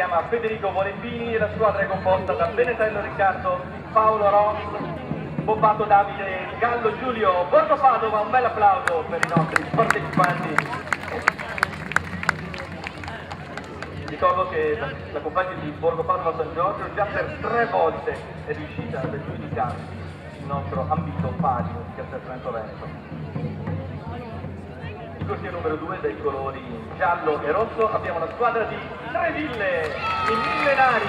chiama Federico Volembini e la squadra è composta da Benetello Riccardo, Paolo Ross, Bobbato Davide, Gallo Giulio, Borgo Padova. Un bel applauso per i nostri partecipanti. Ricordo che la compagna di Borgo Padova San Giorgio già per 3 volte è riuscita ad aggiudicare il nostro ambito pari di Castel Trento Veneto. In corsia numero 2 dai colori giallo e rosso abbiamo la squadra di Treville, i millenari.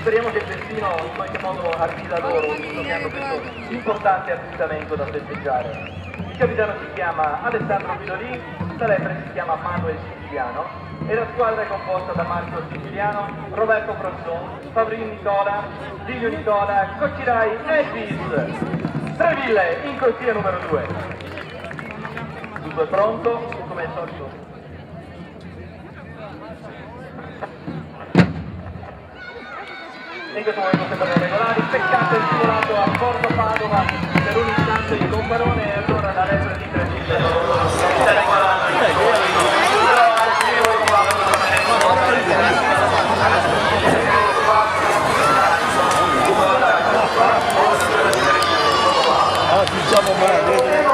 Speriamo che il destino in qualche modo arrivi da loro, visto che hanno questo importante appuntamento da festeggiare. Il capitano si chiama Alessandro Vidolin, la lepre si chiama Manuel Siciliano e la squadra è composta da Marco Siciliano, Roberto Frasson, Fabrin Nicola, Giglio Nicola, Coccirai e Bis. Treville in corsia numero 2. Tutto è pronto, come al solito. In questo momento sembrano regolari, peccato il simulato a Borgo Padova per un istante di comparone e allora la lepre di Treville. Diciamo male.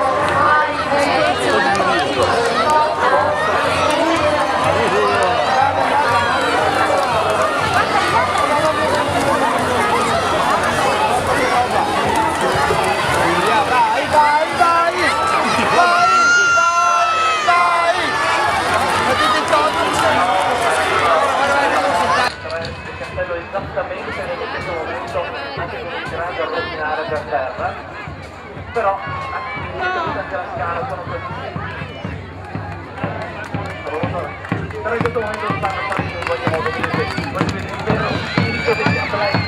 Esattamente nello stesso momento, anche con un grande a rovinare per terra, però anche la scala sono così. Però in questo momento lo stanno facendo in qualche modo, voglio vedere il vero spirito degli atleti,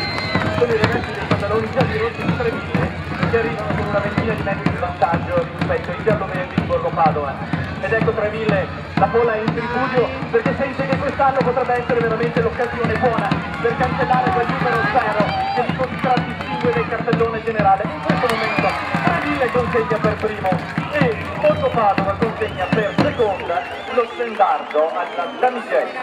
sono i ragazzi dei pantaloni gialli rossi di Treville che arrivano con una ventina di metri di vantaggio rispetto ai giallo-verdi di Borgo Padova. Ed ecco Treville, la folla è in tripudio perché sente che quest'anno potrebbe essere veramente l'occasione buona per cancellare quel numero 0 che li contraddistingue dal cartellone generale. In questo momento Treville consegna per primo e Borgo Padova consegna per seconda lo stendardo alla damigella.